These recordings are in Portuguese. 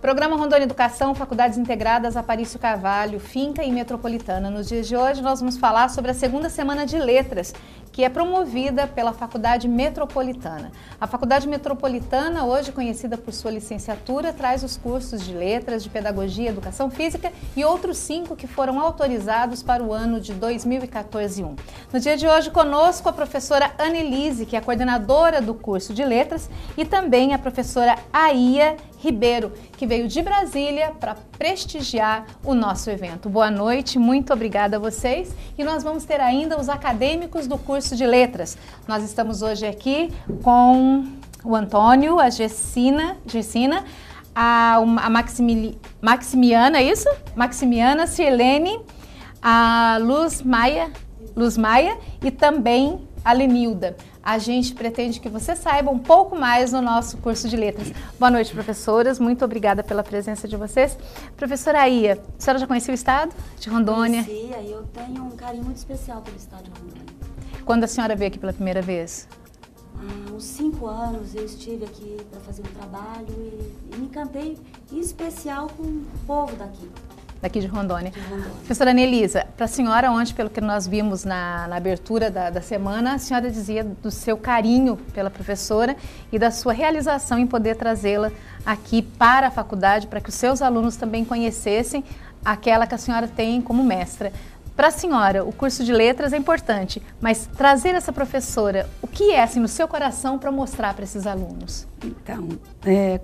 Programa Rondônia Educação, Faculdades Integradas, Aparício Carvalho, Finca e Metropolitana. Nos dias de hoje nós vamos falar sobre a segunda semana de letras, que é promovida pela Faculdade Metropolitana. A Faculdade Metropolitana, hoje conhecida por sua licenciatura, traz os cursos de letras, de pedagogia, educação física e outros 5 que foram autorizados para o ano de 2014-1. No dia de hoje conosco a professora Annelise, que é a coordenadora do curso de letras, e também a professora Aia Ribeiro, que veio de Brasília para prestigiar o nosso evento. Boa noite, muito obrigada a vocês. E nós vamos ter ainda os acadêmicos do curso de letras. Nós estamos hoje aqui com o Antônio, a Gessina, a Maximiana, é isso? Maximiana, Sirlene, a Luz Maia e também a Lenilda. A gente pretende que você saiba um pouco mais no nosso curso de letras. Boa noite, professoras. Muito obrigada pela presença de vocês. Professora Aia, a senhora já conhecia o estado de Rondônia? Conhecia, e eu tenho um carinho muito especial pelo estado de Rondônia. Quando a senhora veio aqui pela primeira vez? Há uns 5 anos eu estive aqui para fazer um trabalho e me encantei, em especial com o povo daqui de Rondônia. De Rondônia. Professora Annelise, para a senhora, ontem, pelo que nós vimos na abertura da semana, a senhora dizia do seu carinho pela professora e da sua realização em poder trazê-la aqui para a faculdade, para que os seus alunos também conhecessem aquela que a senhora tem como mestra. Para a senhora, o curso de letras é importante, mas trazer essa professora, o que é assim no seu coração para mostrar para esses alunos? Então,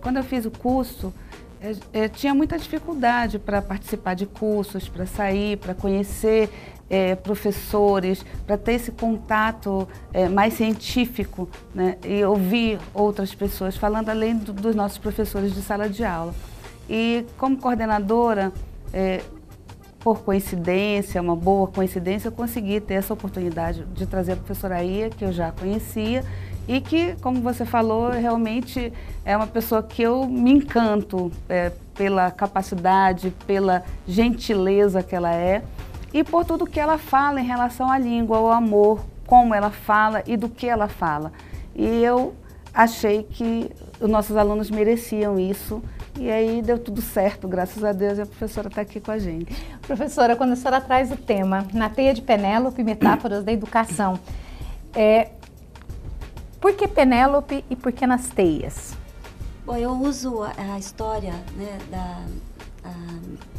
quando eu fiz o curso, tinha muita dificuldade para participar de cursos, para sair, para conhecer professores, para ter esse contato mais científico, né? E ouvir outras pessoas falando além dos nossos professores de sala de aula. E como coordenadora, por coincidência, uma boa coincidência, eu consegui ter essa oportunidade de trazer a professora Aia, que eu já conhecia, e que, como você falou, realmente é uma pessoa que eu me encanto pela capacidade, pela gentileza que ela é e por tudo que ela fala em relação à língua, ao amor, como ela fala e do que ela fala. E eu achei que os nossos alunos mereciam isso e aí deu tudo certo, graças a Deus, e a professora está aqui com a gente. Professora, quando a senhora traz o tema Na Teia de Penélope, Metáforas da Educação, por que Penélope e por que nas teias? Bom, eu uso a história, né, da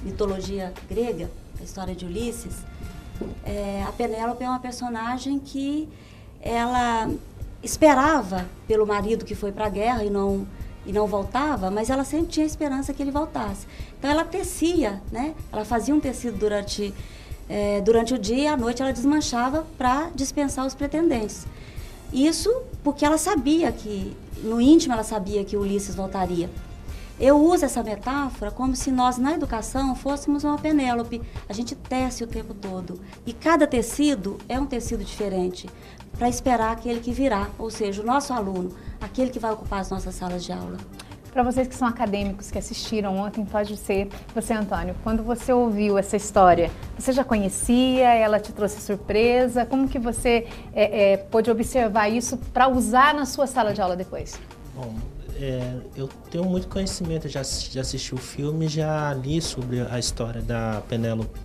mitologia grega, a história de Ulisses. A Penélope é uma personagem que ela esperava pelo marido que foi para a guerra e não voltava, mas ela sempre tinha esperança que ele voltasse. Então ela tecia, né? Ela fazia um tecido durante o dia e à noite ela desmanchava para dispensar os pretendentes. Isso porque ela sabia que, no íntimo ela sabia que Ulisses voltaria. Eu uso essa metáfora como se nós na educação fôssemos uma Penélope. A gente tece o tempo todo e cada tecido é um tecido diferente para esperar aquele que virá, ou seja, o nosso aluno, aquele que vai ocupar as nossas salas de aula. Para vocês que são acadêmicos, que assistiram ontem, pode ser você, Antônio, quando você ouviu essa história, você já conhecia, ela te trouxe surpresa, como que você pôde observar isso para usar na sua sala de aula depois? Bom, eu tenho muito conhecimento, já assisti o filme, já li sobre a história da Penélope.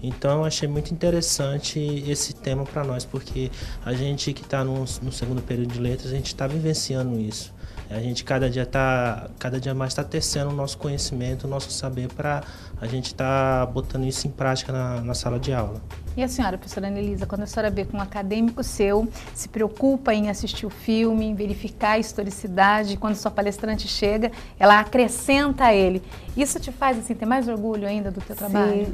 Então eu achei muito interessante esse tema para nós, porque a gente que está no segundo período de letras, a gente está vivenciando isso. A gente cada dia mais está tecendo o nosso conhecimento, o nosso saber para a gente estar botando isso em prática na sala de aula. E a senhora, professora Annelise, quando a senhora vê que um acadêmico seu se preocupa em assistir o filme, em verificar a historicidade, quando sua palestrante chega, ela acrescenta a ele. Isso te faz assim, ter mais orgulho ainda do teu trabalho? Sim,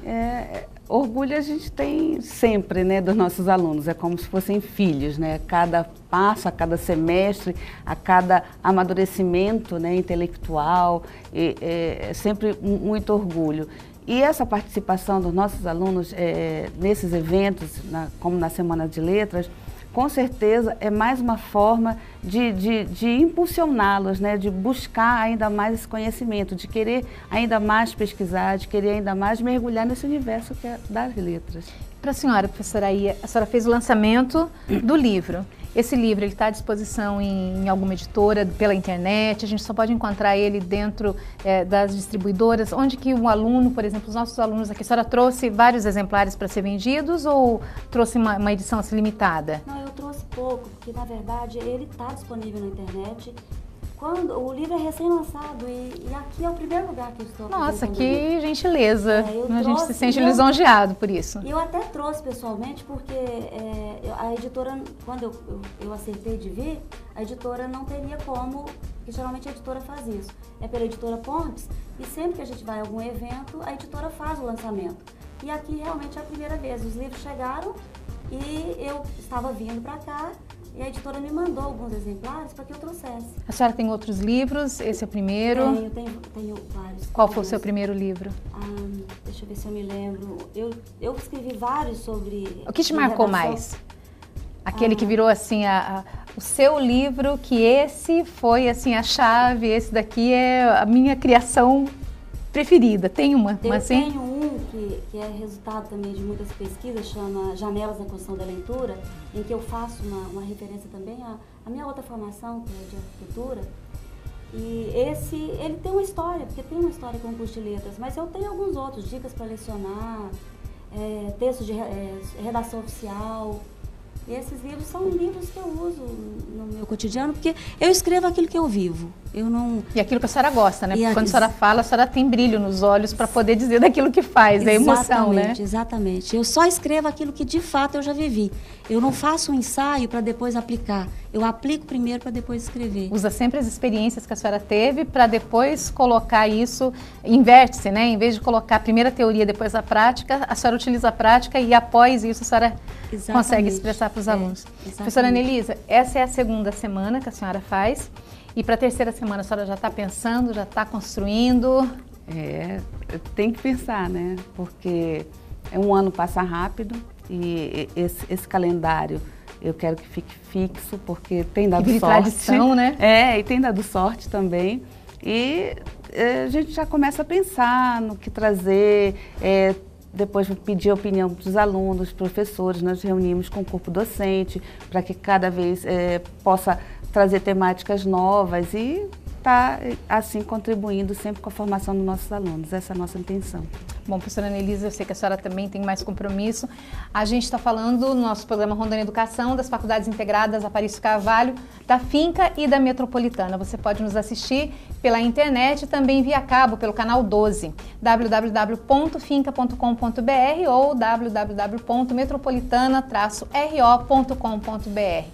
orgulho a gente tem sempre, né, dos nossos alunos, é como se fossem filhos, né? A cada passo, a cada semestre, a cada amadurecimento, né, intelectual, é sempre muito orgulho. E essa participação dos nossos alunos nesses eventos, como na Semana de Letras, com certeza é mais uma forma de impulsioná-los, né, de buscar ainda mais esse conhecimento, de querer ainda mais pesquisar, de querer ainda mais mergulhar nesse universo que é das letras. Para a senhora, professora Aia, a senhora fez o lançamento do livro. Esse livro está à disposição em alguma editora, pela internet? A gente só pode encontrar ele dentro das distribuidoras? Onde que um aluno, por exemplo, os nossos alunos aqui, a senhora trouxe vários exemplares para ser vendidos ou trouxe uma edição assim, limitada? Não, eu trouxe pouco, porque na verdade ele está disponível na internet. Quando o livro é recém-lançado e aqui é o primeiro lugar que eu estou. Nossa, que gentileza. A gente se sente eu, lisonjeado por isso. E eu até trouxe pessoalmente porque a editora, quando eu acertei de vir, a editora não teria como, porque geralmente a editora faz isso. É pela editora Pontes e sempre que a gente vai a algum evento, a editora faz o lançamento. E aqui realmente é a primeira vez. Os livros chegaram e eu estava vindo para cá. E a editora me mandou alguns exemplares para que eu trouxesse. A senhora tem outros livros? Esse é o primeiro? Tenho vários. Qual foi o seu primeiro livro? Deixa eu ver se eu me lembro. Eu escrevi vários sobre... O que te marcou mais? Aquele que virou assim o seu livro, que esse foi assim a chave, esse daqui é a minha criação preferida. Tem uma assim? Eu tenho um que é resultado também de muitas pesquisas, chama Janelas na Construção da Leitura, em que eu faço uma referência também à minha outra formação, que é de arquitetura. E ele tem uma história, porque tem uma história com o curso de letras, mas eu tenho alguns outros, dicas para lecionar, textos de redação oficial. E esses livros são livros que eu uso no meu cotidiano, porque eu escrevo aquilo que eu vivo. Eu não... E aquilo que a senhora gosta, né? Porque quando a senhora fala, a senhora tem brilho nos olhos para poder dizer daquilo que faz, é emoção, né? Exatamente. Eu só escrevo aquilo que de fato eu já vivi. Eu não faço um ensaio para depois aplicar. Eu aplico primeiro para depois escrever. Usa sempre as experiências que a senhora teve para depois colocar isso, inverte-se, né? Em vez de colocar a primeira teoria, depois a prática, a senhora utiliza a prática e após isso a senhora consegue expressar para os alunos. Professora Anelisa, essa é a segunda semana que a senhora faz. E para a terceira semana a senhora já está pensando, já está construindo? Tem que pensar, né? Porque um ano passa rápido e esse calendário eu quero que fique fixo, porque tem dado sorte. Tradição, né? E tem dado sorte também. E a gente já começa a pensar no que trazer, depois pedir a opinião dos alunos, dos professores, nós reunimos com o corpo docente para que cada vez possa trazer temáticas novas e está assim contribuindo sempre com a formação dos nossos alunos. Essa é a nossa intenção. Bom, professora Anelisa, eu sei que a senhora também tem mais compromisso. A gente está falando no nosso programa Rondônia Educação das Faculdades Integradas Aparício Carvalho, da Finca e da Metropolitana. Você pode nos assistir pela internet e também via cabo pelo canal 12, www.finca.com.br ou www.metropolitana-ro.com.br.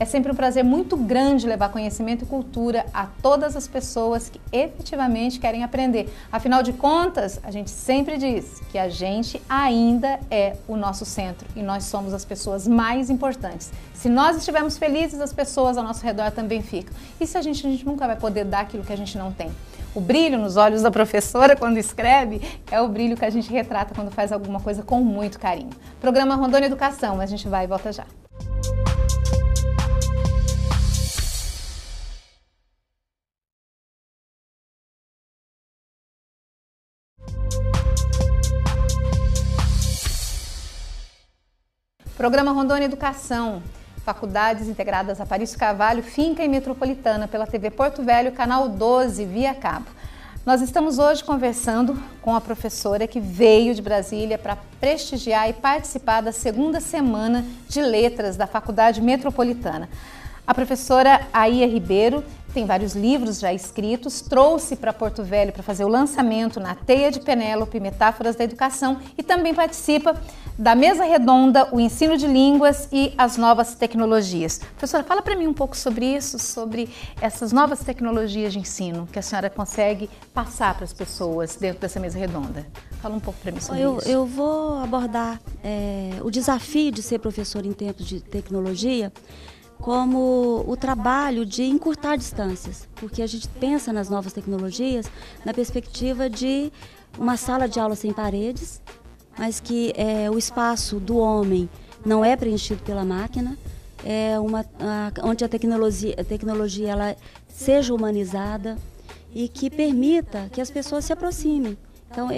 É sempre um prazer muito grande levar conhecimento e cultura a todas as pessoas que efetivamente querem aprender. Afinal de contas, a gente sempre diz que a gente ainda é o nosso centro e nós somos as pessoas mais importantes. Se nós estivermos felizes, as pessoas ao nosso redor também ficam. E se a gente nunca vai poder dar aquilo que a gente não tem. O brilho nos olhos da professora quando escreve é o brilho que a gente retrata quando faz alguma coisa com muito carinho. Programa Rondônia Educação, a gente vai e volta já. Programa Rondônia Educação, Faculdades Integradas Aparício Carvalho, Finca e Metropolitana, pela TV Porto Velho, canal 12, via cabo. Nós estamos hoje conversando com a professora que veio de Brasília para prestigiar e participar da segunda semana de letras da Faculdade Metropolitana. A professora Aia Ribeiro tem vários livros já escritos, trouxe para Porto Velho para fazer o lançamento na Teia de Penélope, Metáforas da Educação, e também participa da mesa redonda, o ensino de línguas e as novas tecnologias. Professora, fala para mim um pouco sobre isso, sobre essas novas tecnologias de ensino que a senhora consegue passar para as pessoas dentro dessa mesa redonda. Fala um pouco para mim sobre isso. Eu vou abordar o desafio de ser professor em tempos de tecnologia como o trabalho de encurtar distâncias, porque a gente pensa nas novas tecnologias na perspectiva de uma sala de aula sem paredes, mas que o espaço do homem não é preenchido pela máquina, onde a tecnologia ela seja humanizada e que permita que as pessoas se aproximem. Então,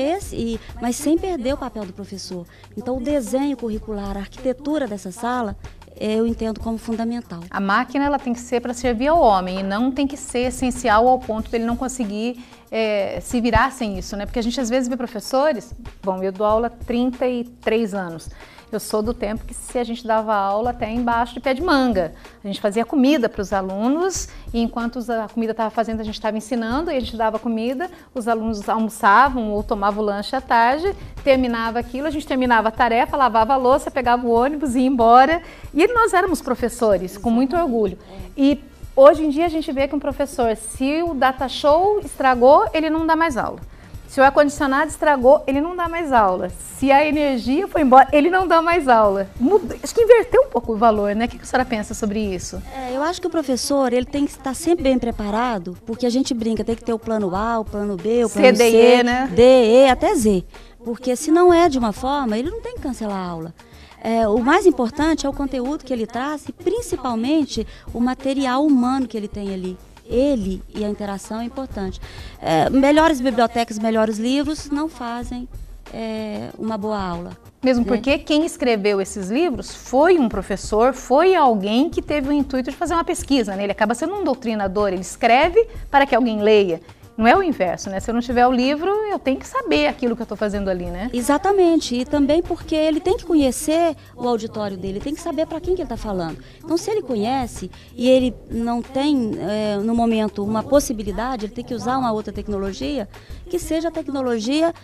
mas sem perder o papel do professor. Então, o desenho curricular, a arquitetura dessa sala eu entendo como fundamental. A máquina ela tem que ser para servir ao homem e não tem que ser essencial ao ponto dele não conseguir se virar sem isso, né? Porque a gente às vezes vê professores, bom, eu dou aula há 33 anos, eu sou do tempo que se a gente dava aula até embaixo de pé de manga, a gente fazia comida para os alunos e enquanto a comida estava fazendo a gente estava ensinando e a gente dava comida, os alunos almoçavam ou tomavam o lanche à tarde, terminava aquilo, a gente terminava a tarefa, lavava a louça, pegava o ônibus e ia embora e nós éramos professores com muito orgulho. E hoje em dia a gente vê que um professor, se o data show estragou, ele não dá mais aula. Se o ar-condicionado estragou, ele não dá mais aula. Se a energia foi embora, ele não dá mais aula. Acho que inverteu um pouco o valor, né? O que a senhora pensa sobre isso? Eu acho que o professor, ele tem que estar sempre bem preparado, porque a gente brinca, tem que ter o plano A, o plano B, o plano C, C, né? D, E, até Z. Porque se não é de uma forma, ele não tem que cancelar a aula. O mais importante é o conteúdo que ele traz e principalmente o material humano que ele tem ali. Ele e a interação é importante. Melhores bibliotecas, melhores livros não fazem uma boa aula. Mesmo porque quem escreveu esses livros foi um professor, foi alguém que teve o intuito de fazer uma pesquisa, né? Ele acaba sendo um doutrinador, ele escreve para que alguém leia. Não é o inverso, né? Se eu não tiver o livro, eu tenho que saber aquilo que eu estou fazendo ali, né? Exatamente. E também porque ele tem que conhecer o auditório dele, tem que saber para quem que ele está falando. Então, se ele conhece e ele não tem, no momento, uma possibilidade, ele tem que usar uma outra tecnologia, que seja a tecnologia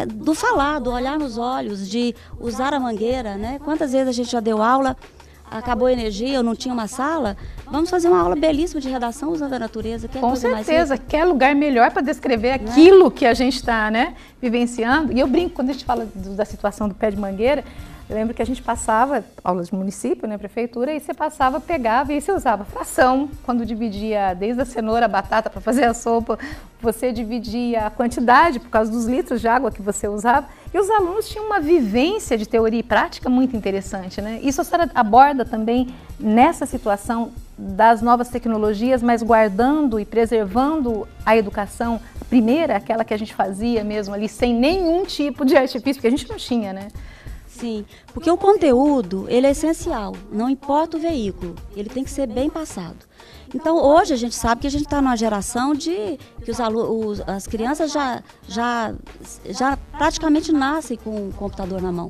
do falar, do olhar nos olhos, de usar a mangueira, né? Quantas vezes a gente já deu aula, acabou a energia, eu não tinha uma sala, vamos fazer uma aula belíssima de redação usando a natureza. Que é com certeza, quer lugar melhor para descrever aquilo que a gente está, né, vivenciando. E eu brinco, quando a gente fala da situação do pé de mangueira, eu lembro que a gente passava, aulas de município, né, prefeitura, e você passava, pegava e você usava fração, quando dividia desde a cenoura, a batata para fazer a sopa, você dividia a quantidade por causa dos litros de água que você usava, e os alunos tinham uma vivência de teoria e prática muito interessante, né? Isso a senhora aborda também nessa situação das novas tecnologias, mas guardando e preservando a educação, a primeira, aquela que a gente fazia mesmo ali, sem nenhum tipo de artifício, porque a gente não tinha, né? Sim, porque o conteúdo, ele é essencial, não importa o veículo, ele tem que ser bem passado. Então, hoje a gente sabe que a gente está numa geração de que as crianças já praticamente nascem com o computador na mão,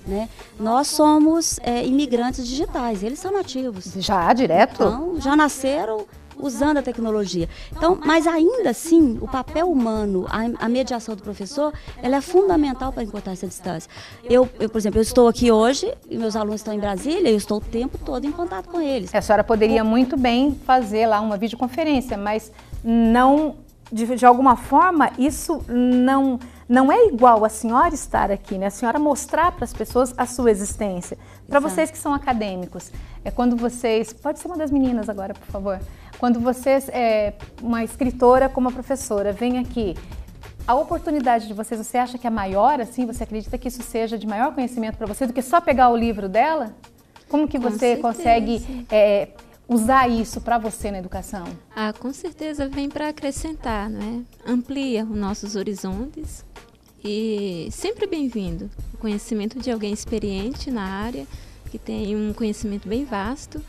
né? Nós somos imigrantes digitais, eles são nativos. Já, direto? Então, já nasceram usando a tecnologia. Então, mas ainda assim, o papel humano, a mediação do professor, ela é fundamental para encurtar essa distância. Eu, por exemplo, eu estou aqui hoje, e meus alunos estão em Brasília, eu estou o tempo todo em contato com eles. A senhora poderia muito bem fazer lá uma videoconferência, mas não, de alguma forma, isso não é igual a senhora estar aqui, né? A senhora mostrar para as pessoas a sua existência. Para vocês que são acadêmicos, quando vocês... Pode ser uma das meninas agora, por favor. Quando vocês, uma escritora como a professora, vem aqui, a oportunidade de vocês, você acha que é maior, assim? Você acredita que isso seja de maior conhecimento para você do que só pegar o livro dela? Como que você consegue usar isso para você na educação? Com certeza vem para acrescentar, né? Amplia os nossos horizontes e sempre bem-vindo. O conhecimento de alguém experiente na área, que tem um conhecimento bem vasto,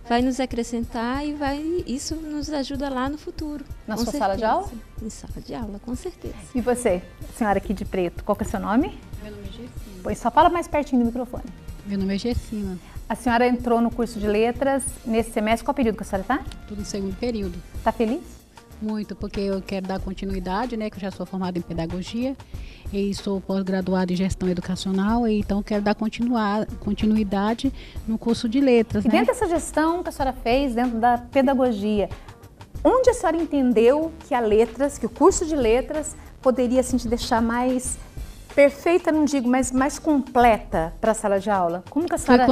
vai nos acrescentar e isso nos ajuda lá no futuro. Na sua sala de aula? Em sala de aula, com certeza. E você, senhora aqui de preto, qual que é o seu nome? Meu nome é Gessima. Pois só fala mais pertinho do microfone. Meu nome é Gessima. A senhora entrou no curso de letras nesse semestre, qual período que a senhora está? Estou no segundo período. Está feliz? Muito, porque eu quero dar continuidade, né, que eu já sou formada em pedagogia e sou pós-graduada em gestão educacional, e então quero dar continuidade no curso de letras. E dentro dessa gestão que a senhora fez, dentro da pedagogia, onde a senhora entendeu que que o curso de letras poderia assim, te deixar mais perfeita, não digo, mas mais completa para a sala de aula? Como que a senhora...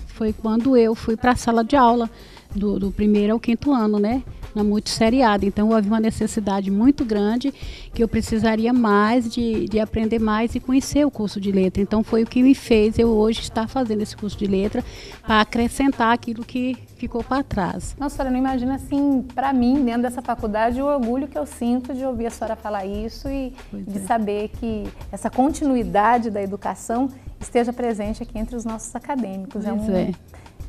Foi quando eu fui para a sala de aula, do primeiro ao quinto ano, né? Na multisseriada. Então, havia uma necessidade muito grande que eu precisaria mais de aprender mais e conhecer o curso de letra. Então, foi o que me fez eu hoje estar fazendo esse curso de letra para acrescentar aquilo que ficou para trás. Nossa, a senhora não imagina, assim, para mim, dentro dessa faculdade, o orgulho que eu sinto de ouvir a senhora falar isso e de saber que essa continuidade da educação esteja presente aqui entre os nossos acadêmicos.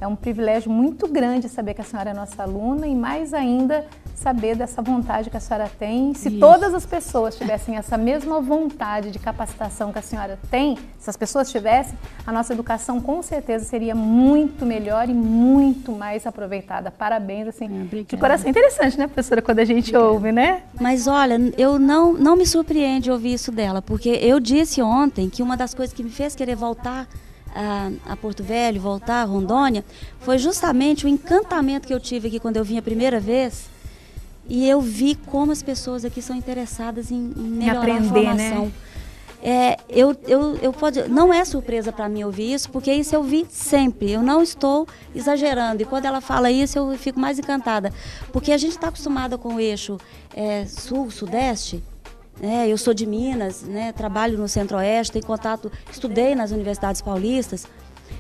É um privilégio muito grande saber que a senhora é nossa aluna e mais ainda saber dessa vontade que a senhora tem. Se todas as pessoas tivessem essa mesma vontade de capacitação que a senhora tem, se as pessoas tivessem, a nossa educação com certeza seria muito melhor e muito mais aproveitada. Parabéns, assim, de coração. Interessante, né, professora, quando a gente ouve, né? Mas olha, eu não me surpreende ouvir isso dela, porque eu disse ontem que uma das coisas que me fez querer voltar a Porto Velho, voltar a Rondônia, foi justamente o encantamento que eu tive aqui quando eu vim a primeira vez. E eu vi como as pessoas aqui são interessadas em melhorar aprender, a formação. Né? Não é surpresa para mim ouvir isso, porque isso eu vi sempre. Eu não estou exagerando. E quando ela fala isso, eu fico mais encantada. Porque a gente está acostumada com o eixo sul, sudeste. Eu sou de Minas, né, trabalho no Centro-Oeste, tenho contato, estudei nas universidades paulistas.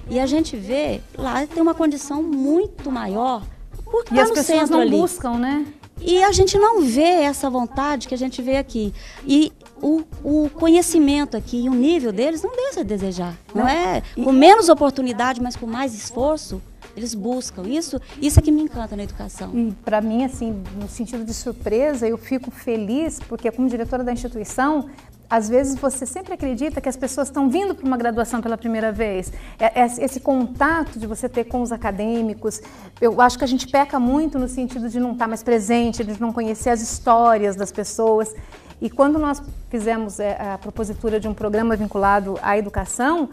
E a gente vê, lá tem uma condição muito maior. Porque e as pessoas não buscam, né? E a gente não vê essa vontade que a gente vê aqui. E o conhecimento aqui e o nível deles não deixa a desejar. Não é com menos oportunidade, mas com mais esforço, eles buscam. Isso é que me encanta na educação. E para mim, assim, no sentido de surpresa, eu fico feliz, porque como diretora da instituição, às vezes você sempre acredita que as pessoas estão vindo para uma graduação pela primeira vez. Esse contato de você ter com os acadêmicos, eu acho que a gente peca muito no sentido de não estar mais presente, de não conhecer as histórias das pessoas. E quando nós fizemos a propositura de um programa vinculado à educação,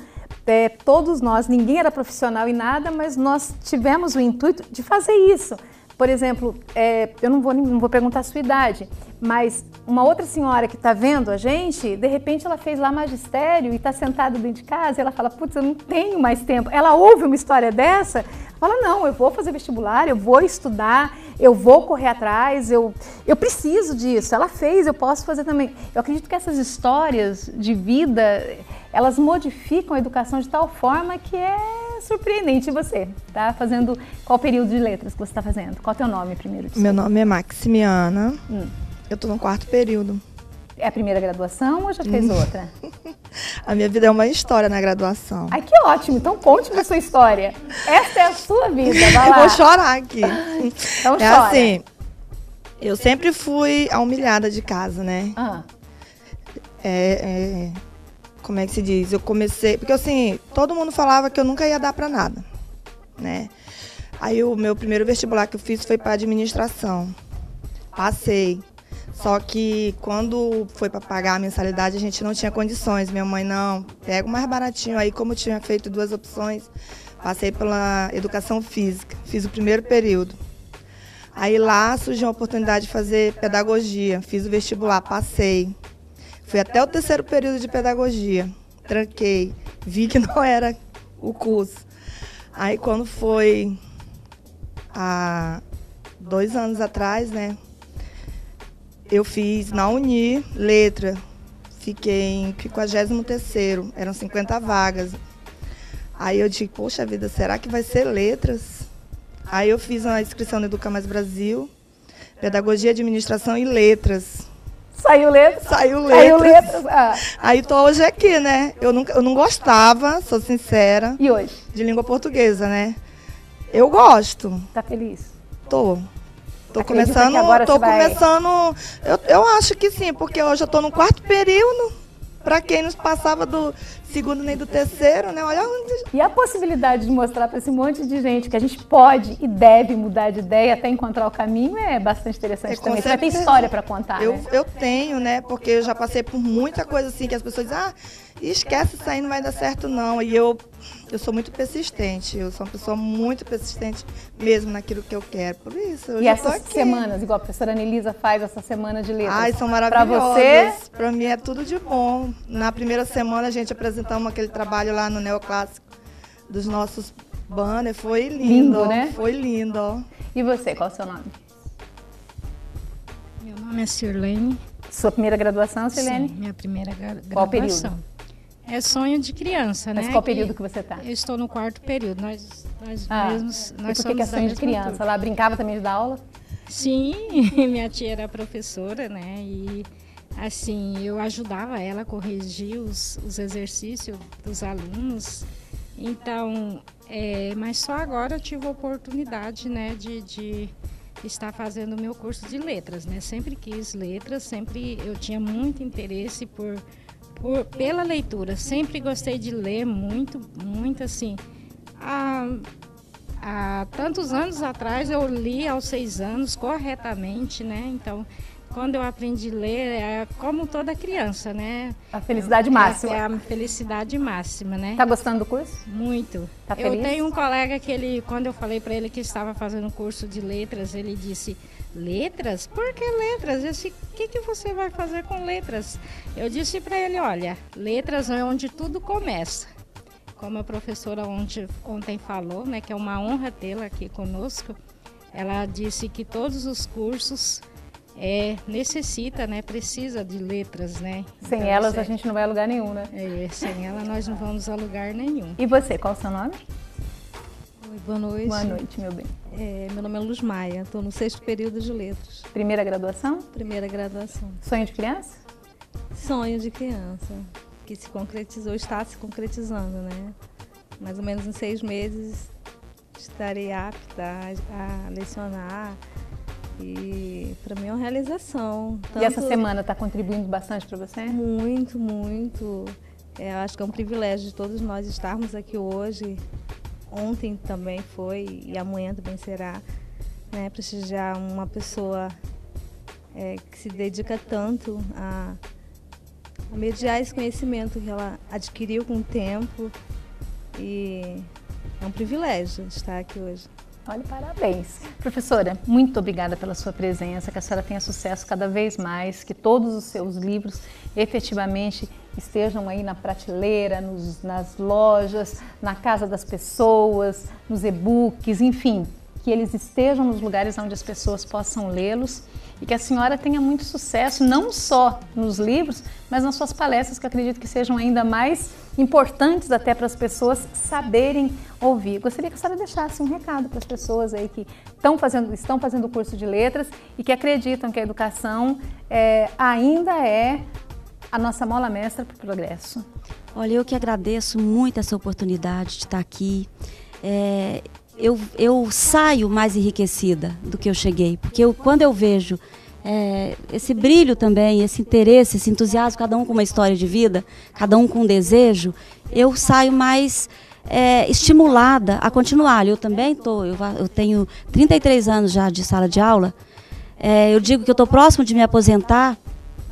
todos nós, ninguém era profissional em nada, mas nós tivemos o intuito de fazer isso. Por exemplo, eu não vou perguntar a sua idade, mas uma outra senhora que está vendo a gente, de repente ela fez lá magistério e está sentada dentro de casa e ela fala, putz, eu não tenho mais tempo. Ela ouve uma história dessa, fala, não, eu vou fazer vestibular, eu vou estudar, eu vou correr atrás, eu preciso disso. Ela fez, eu posso fazer também. Eu acredito que essas histórias de vida, elas modificam a educação de tal forma que é surpreendente. E você? Tá fazendo qual período de letras que você está fazendo? Qual é o teu nome primeiro? Meu nome é Maximiana. Eu estou no 4º período. É a primeira graduação ou já fez outra? A minha vida é uma história na graduação. Ai, que ótimo! Então conte-me a sua história. Essa é a sua vida, vai lá. Eu vou chorar aqui. Então chora. Assim, eu sempre fui a humilhada de casa, né? Como é que se diz? Eu comecei... Porque assim, todo mundo falava que eu nunca ia dar pra nada, né? Aí o meu primeiro vestibular que eu fiz foi para administração. Passei. Só que quando foi para pagar a mensalidade, a gente não tinha condições. Minha mãe, não, pega o mais baratinho. Aí, como eu tinha feito 2 opções, passei pela educação física. Fiz o primeiro período. Aí lá surgiu a oportunidade de fazer pedagogia. Fiz o vestibular, passei. Fui até o 3º período de pedagogia. Tranquei. Vi que não era o curso. Aí quando foi há 2 anos atrás, né? Eu fiz na Uni, letra, fiquei em 53º, eram 50 vagas. Aí eu disse, poxa vida, será que vai ser letras? Aí eu fiz uma inscrição no Educa Mais Brasil, pedagogia, administração e letras. Saiu letras? Saiu letras. Aí tô hoje aqui, né? Eu não gostava, sou sincera. E hoje? De língua portuguesa, né? Eu gosto. Tá feliz? Tô começando, eu acho que sim, porque hoje eu estou no 4º período, para quem não passava do 2º nem do 3º, né? Olha onde... E a possibilidade de mostrar para esse monte de gente que a gente pode e deve mudar de ideia até encontrar o caminho é bastante interessante também. Você vai ter história para contar, né? Eu tenho, né? Porque eu já passei por muita coisa assim, que as pessoas dizem, esquece isso aí, não vai dar certo não. E eu sou muito persistente, eu sou uma pessoa muito persistente mesmo naquilo que eu quero. Por isso, eu e essas semanas, igual a professora Anelisa faz essa semana de letras. Ai, são maravilhosas. Para você? Para mim é tudo de bom. Na primeira semana a gente apresentamos aquele trabalho lá no Neoclássico dos nossos banners, foi lindo, né? Foi lindo. E você, qual é o seu nome? Meu nome é Sirlene. Sua primeira graduação, Sirlene? Sim, minha primeira graduação. Qual período? É sonho de criança, né? Mas qual período que você está? Eu estou no 4º período. Nós mesmos, nós e por que é sonho de criança? Turma. Ela brincava também de dar aula? Sim, minha tia era professora, né? E assim, eu ajudava ela a corrigir os exercícios dos alunos, Então, mas só agora eu tive a oportunidade, né, de estar fazendo o meu curso de letras, né? Sempre quis letras, sempre eu tinha muito interesse pela leitura. Sempre gostei de ler muito, muito assim. Há tantos anos atrás eu li aos 6 anos corretamente, né? Então, quando eu aprendi a ler, é como toda criança, né? A felicidade máxima. É a felicidade máxima, né? Tá gostando do curso? Muito. Tá feliz? Eu tenho um colega que quando eu falei para ele que estava fazendo curso de letras, ele disse: letras? Por que letras? Eu disse: o que você vai fazer com letras? Eu disse para ele: olha, letras é onde tudo começa. Como a professora ontem falou, né, que é uma honra tê-la aqui conosco, ela disse que todos os cursos necessita, né, precisa de letras, né? Sem então, elas a gente não vai a lugar nenhum, né? Sem ela nós não vamos a lugar nenhum. E você, qual é o seu nome? Oi, boa noite. Boa noite, meu bem. Meu nome é Luz Maia, estou no 6º período de letras. Primeira graduação? Primeira graduação. Sonho de criança? Sonho de criança, que se concretizou, está se concretizando, né? Mais ou menos em 6 meses estarei apta a lecionar. E para mim é uma realização. E essa semana está contribuindo bastante para você? Muito, muito. Eu acho que é um privilégio de todos nós estarmos aqui hoje. Ontem também foi e amanhã também será, né, prestigiar uma pessoa que se dedica tanto a mediar esse conhecimento que ela adquiriu com o tempo. E é um privilégio estar aqui hoje. Olha, parabéns. Professora, muito obrigada pela sua presença, que a senhora tenha sucesso cada vez mais, que todos os seus livros efetivamente estejam aí na prateleira, nas lojas, na casa das pessoas, nos e-books, enfim, que eles estejam nos lugares onde as pessoas possam lê-los e que a senhora tenha muito sucesso, não só nos livros, mas nas suas palestras, que eu acredito que sejam ainda mais importantes até para as pessoas saberem ouvir. Gostaria que a senhora deixasse um recado para as pessoas aí que estão fazendo o curso de letras e que acreditam que a educação ainda é a nossa mola mestra para o progresso. Olha, eu que agradeço muito essa oportunidade de estar aqui. Eu saio mais enriquecida do que eu cheguei, porque quando eu vejo esse brilho também, esse interesse, esse entusiasmo, cada um com uma história de vida, cada um com um desejo, eu saio mais estimulada a continuar. Eu também eu tenho 33 anos já de sala de aula, eu digo que eu estou próximo de me aposentar,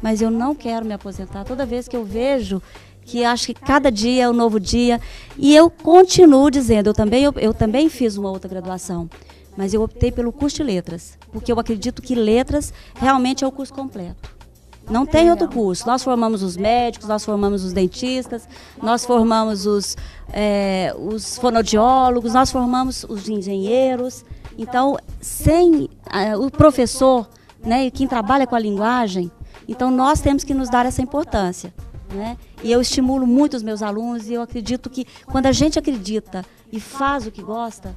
mas eu não quero me aposentar. Toda vez que eu vejo que acho que cada dia é um novo dia, e eu continuo dizendo, eu também fiz uma outra graduação, mas eu optei pelo curso de letras, porque eu acredito que letras realmente é o curso completo. Não tem outro curso. Nós formamos os médicos, nós formamos os dentistas, nós formamos os fonoaudiólogos, nós formamos os engenheiros. Então, sem o professor, né, e quem trabalha com a linguagem, então nós temos que nos dar essa importância, né? E eu estimulo muito os meus alunos e eu acredito que quando a gente acredita e faz o que gosta,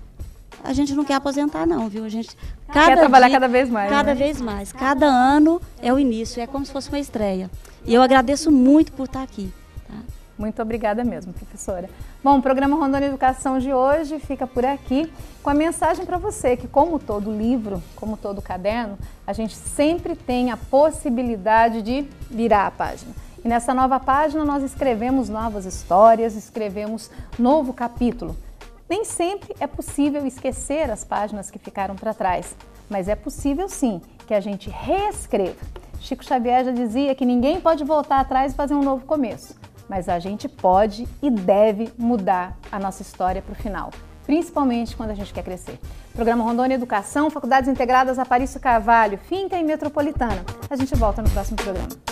a gente não quer aposentar não, viu? A gente quer trabalhar cada vez mais. Cada vez mais. Cada ano é o início, é como se fosse uma estreia. E eu agradeço muito por estar aqui. Tá? Muito obrigada mesmo, professora. Bom, o programa Rondônia Educação de hoje fica por aqui com a mensagem para você que, como todo livro, como todo caderno, a gente sempre tem a possibilidade de virar a página. E nessa nova página nós escrevemos novas histórias, escrevemos novo capítulo. Nem sempre é possível esquecer as páginas que ficaram para trás, mas é possível sim que a gente reescreva. Chico Xavier já dizia que ninguém pode voltar atrás e fazer um novo começo, mas a gente pode e deve mudar a nossa história para o final, principalmente quando a gente quer crescer. Programa Rondônia Educação, Faculdades Integradas Aparício Carvalho, Finca e Metropolitana. A gente volta no próximo programa.